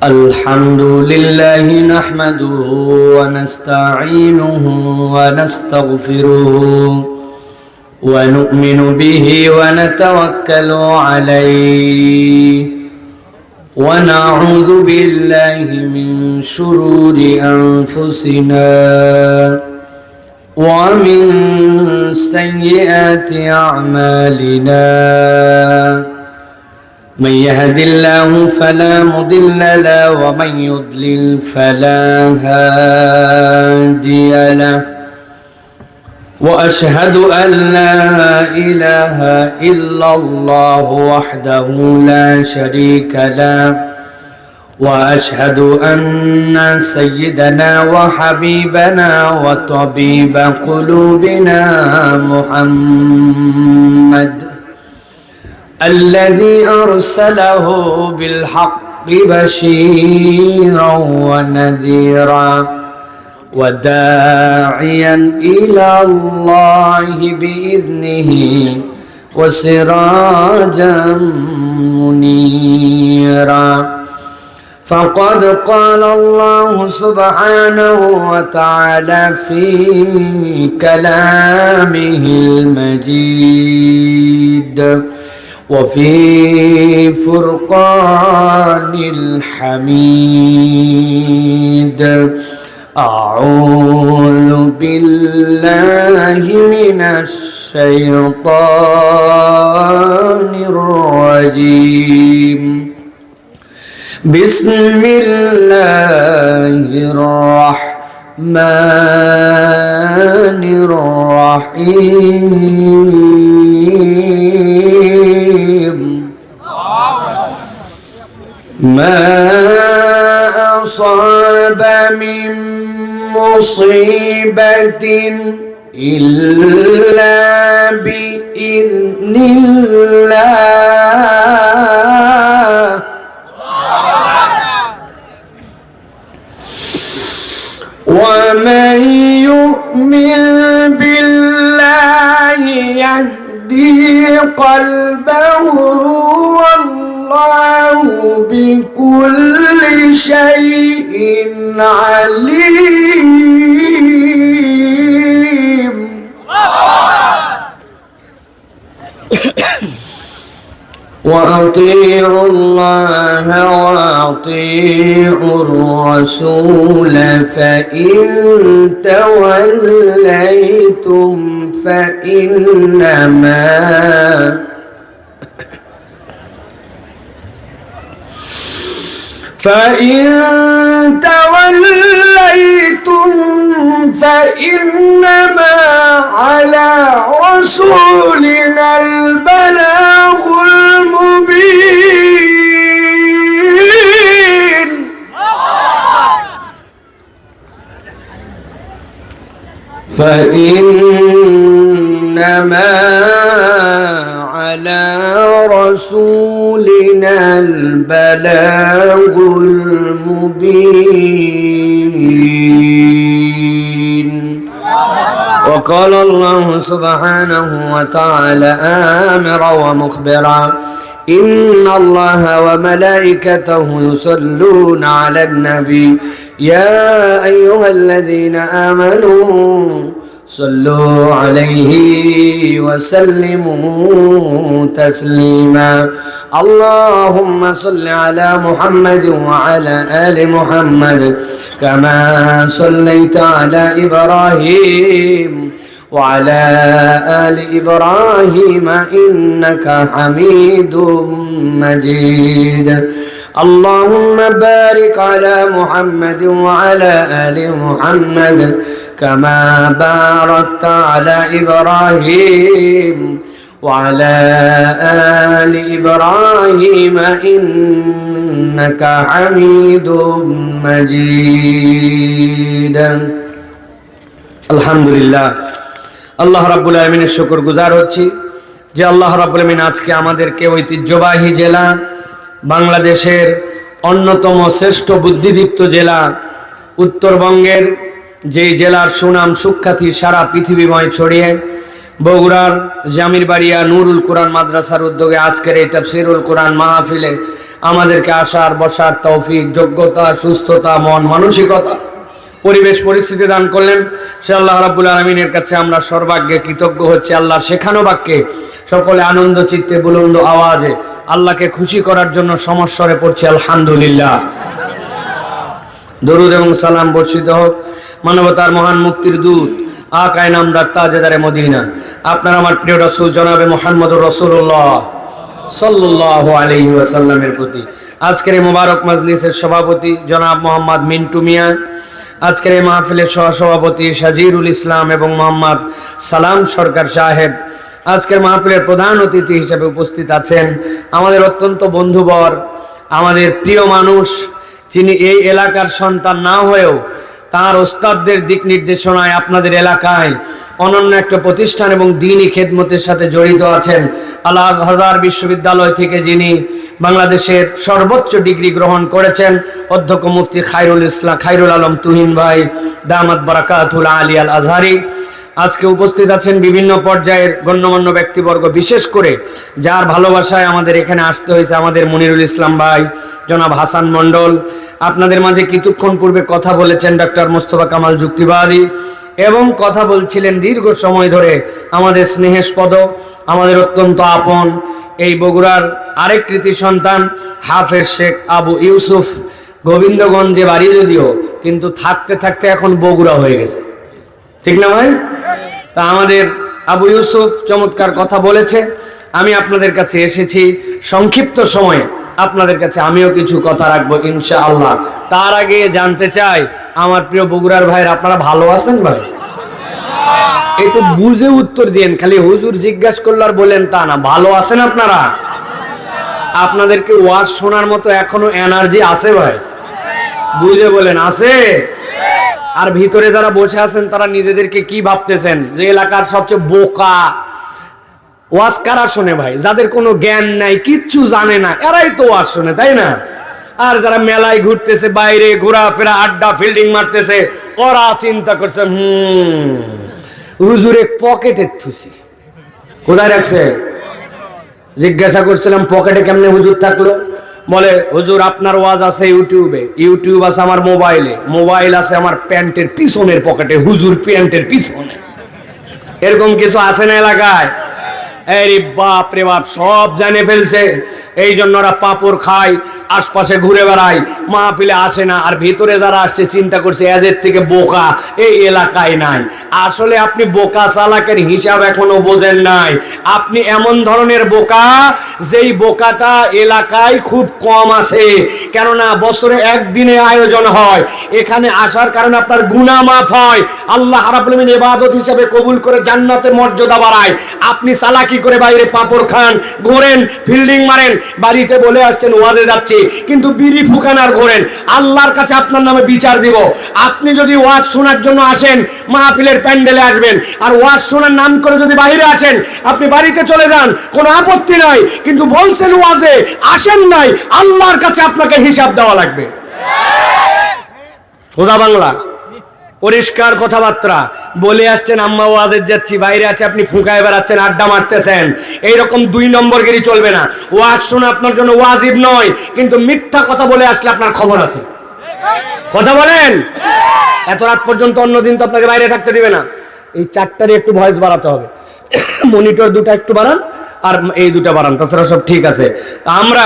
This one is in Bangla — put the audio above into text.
الحمد لله نحمده ونستعينه ونستغفره ونؤمن به ونتوكل عليه ونعوذ بالله من شرور أنفسنا ومن سيئات أعمالنا من يهد الله فلا مضل له ومن يضلل فلا هادي له وأشهد أن لا إله إلا الله وحده لا شريك له وأشهد أن سيدنا وحبيبنا وطبيب قلوبنا محمد الذي أرسله بالحق بشيرا ونذيرا وداعيا إلى الله بإذنه وسراجا منيرا فقد قال الله سبحانه وتعالى في كلامه المجيد وفي فرقان الحميد أعوذ بالله من الشيطان الرجيم بسم الله الرحمن الرحيم ما أصاب من مصيبة إلا بإذن الله ومن يؤمن بالله يهدي قلبه والله بكل شيء عليم وأطيعوا الله وأطيعوا الرسول فإن توليتم فإنما على رسولنا البلاغ المبين فإنما على رسولنا البلاغ المبين وقال الله سبحانه وتعالى آمرا ومخبرا إن الله وملائكته يصلون على النبي يا أيها الذين آمنوا صلوا عليه وسلموا تسليما اللهم صل على محمد وعلى آل محمد كما صليت على إبراهيم وعلى آل إبراهيم إنك حميد مجيد اللهم بارك على محمد وعلى آل محمد كما باركت على إبراهيم وعلى آل إبراهيم إنك حميد مجيد الحمد لله আল্লাহ রাব্বুল আলামিনের শুকর গুজার হচ্ছি যে আল্লাহ রাব্বুল আলামিন আজকে আমাদেরকে ঐতিহ্যবাহী জেলা বাংলাদেশের অন্যতম শ্রেষ্ঠ বুদ্ধিদীপ্ত জেলা উত্তরবঙ্গের যেই জেলার সুনাম সুখ্যাতি সারা পৃথিবীময় ছড়িয়ে বগুড়ার জামিরবাড়িয়া নুরুল কুরআন মাদ্রাসার উদ্যোগে আজকের এই তাফসীরুল কুরআন মাহফিলে আমাদেরকে আসার বসার তৌফিক, যোগ্যতা, সুস্থতা, মন মানসিকতা, পরিবেশ পরিস্থিতি দান করলেন। সে আল্লাহ রাব্বুল আলামিনের কাছে আমরা সর্বাগ্যে কৃতজ্ঞ হচ্ছি। আল্লাহর শেখানো বাক্যে সকলে আনন্দ চিত্তে বুলন্দ আওয়াজে আল্লাহকে খুশি করার জন্য সমস্বরে পড়ছি আলহামদুলিল্লাহ। দরুদ এবং সালাম বর্ষিত হোক মানবতার মহান মুক্তির দূত আকায়ে নামদার তাজেদারে মদিনা, আপনার আমার প্রিয় রাসূল জনাবে মুহাম্মদুর রাসূলুল্লাহ সাল্লাল্লাহু আলাইহি ওয়াসাল্লামের প্রতি। আজকের এই মোবারক মাজলিসের সভাপতি জনাব মোহাম্মদ মিন্টু মিয়া, আজকের এই মাহফিলের সহসভাপতি সাজিরুল ইসলাম এবং মোহাম্মদ সালাম সরকার সাহেব, আজকের মাহফিলের প্রধান অতিথি হিসেবে উপস্থিত আছেন আমাদের অত্যন্ত বন্ধুবর, আমাদের প্রিয় মানুষ, যিনি এই এলাকার সন্তান না হয়েও তার ওস্তাদদের দিক নির্দেশনায় আপনাদের এলাকায় অনন্য একটা প্রতিষ্ঠান এবং দ্বীনি খেদমতের সাথে জড়িত আছেন। আল আজহার বিশ্ববিদ্যালয় থেকে যিনি বাংলাদেশের সর্বোচ্চ ডিগ্রি গ্রহণ করেছেন, অধ্যক্ষ মুফতি খায়রুল আলম তুহিন ভাই দামাত বারাকাতুল আলিয়া আল আজহারি। আজকে উপস্থিত আছেন বিভিন্ন পর্যায়ের গণ্যমান্য ব্যক্তিবর্গ, বিশেষ করে যার ভালোবাসায় আমাদের এখানে আসতে হয়েছে আমাদের মনিরুল ইসলাম ভাই, জনাব হাসান মণ্ডল, আপনাদের মাঝে কিছুক্ষণ পূর্বে কথা বলেছেন ডক্টর মোস্তফা কামাল যুক্তিবাদী, এবং কথা বলছিলেন দীর্ঘ সময় ধরে আমাদের স্নেহেশপদ, আমাদের অত্যন্ত আপন এই বগুড়ার আরেক কৃতি সন্তান হাফেজ শেখ আবু ইউসুফ, গোবিন্দগঞ্জে বাড়ি যদিও, কিন্তু থাকতে থাকতে এখন বগুড়া হয়ে গেছে, ঠিক না ভাই? তা আমাদের আবু ইউসুফ চমৎকার কথা বলেছে। আমি আপনাদের কাছে এসেছি সংক্ষিপ্ত সময়ে, আপনাদের কাছে আমিও কিছু কথা রাখবো ইনশাআল্লাহ। তার আগে জানতে চাই আমার প্রিয় বগুড়ার ভাইয়ের, আপনারা ভালো আছেন ভাই? একটু বুঝে উত্তর দিন, খালি হুজুর জিজ্ঞাসা করলো আর বলেন তা না, ভালো আছেন আপনারা? আপনাদেরকে ওয়াজ শোনার মতো এখনো এনার্জি আছে ভাই? বুঝে বলেন আছে? আর ভিতরে যারা বসে আছেন তারা নিজেদেরকে কি ভাবতেছেন যে এলাকার সবচেয়ে বোকা? ওয়াজ কারা শোনে ভাই? যাদের কোনো জ্ঞান নাই, কিচ্ছু জানে না, এরাই তো ওয়াজ শোনে, তাই না? আর যারা মেলায় ঘুরতেছে, বাইরে ঘোরাফেরা, আড্ডা, ফিল্ডিং মারতেছে, ওরা চিন্তা করছে হুজুরে পকেটে থুসি। কোথায় রাখছে? জিজ্ঞাসা করছিলাম পকেটে কেমনে হুজুর থাকলো? বলে হুজুর আপনার ওয়াজ আছে ইউটিউবে, ইউটিউব আছে আমার মোবাইলে, মোবাইল আছে আমার প্যান্টের পিছনের পকেটে, হুজুর প্যান্টের পিছনে। এরকম কিছু আছে না এলাকায়? এই বাপ রে বাপ, সব জানে ফেলছে। এই জন্য ওরা পাপড় খায়, আশপাশে ঘুরে বেড়ায়, মাহফিলে আসে না। আর ভিতরে যারা আসছে চিন্তা করছে এদের থেকে বোকা এই এলাকায় নাই। আসলে আপনি বোকা চালাকের হিসাব এখনো বোঝেন নাই। আপনি এমন ধরনের বোকা যেই বোকাটা এলাকায় খুব কম আছে। কেননা বছরে একদিনে আয়োজন হয়, এখানে আসার কারণে আপনার গুনাহ মাফ হয়, আল্লাহ রাব্বুল আলামিন ইবাদত হিসেবে কবুল করে জান্নাতে মর্যাদা বাড়ায়। আপনি চালাকি করে বাইরে পাপড় খান, ঘোরেন, ফিল্ডিং মারেন, বাড়িতে বলে আসছেন ওয়াজে যাচ্ছি, কিন্তু বিড়ি ফুকান আর ঘোরেন, আল্লাহর কাছে আপনার নামে বিচার দিব। আপনি যদি ওয়াজ শোনার জন্য আসেন, মাহফিলের প্যান্ডেলে আসবেন, আর ওয়াজ শোনার নাম করে যদি বাইরে আছেন, আপনি বাড়িতে চলে যান, কোনো আপত্তি নাই, কিন্তু বলছেন ওয়াজে আসেন নাই, আল্লাহর কাছে আপনাকে হিসাব দেওয়া লাগবে। সোজা বাংলা, পরিষ্কার কথাবার্তা বলে আসছেন, আম্মা ওয়াজে যাচ্ছি, বাইরে আছে আপনি ফুঁকায় বেড়াচ্ছেন, আড্ডা মারতেছেন। এইরকম 2 নম্বর গিরি চলবে না। ওয়াজ শোনা আপনার জন্য ওয়াজিব নয়, কিন্তু মিথ্যা কথা বলে আসলে আপনার খবর আছে। কথা বলেন? এত রাত পর্যন্ত অন্যদিন তো আপনাকে বাইরে থাকতে দিবে না। এই 4টারই একটু ভয়েস বাড়াতে হবে, মনিটর 2টা একটু বাড়ান আর এই 2টা বাড়ান, তাছাড়া সব ঠিক আছে। আমরা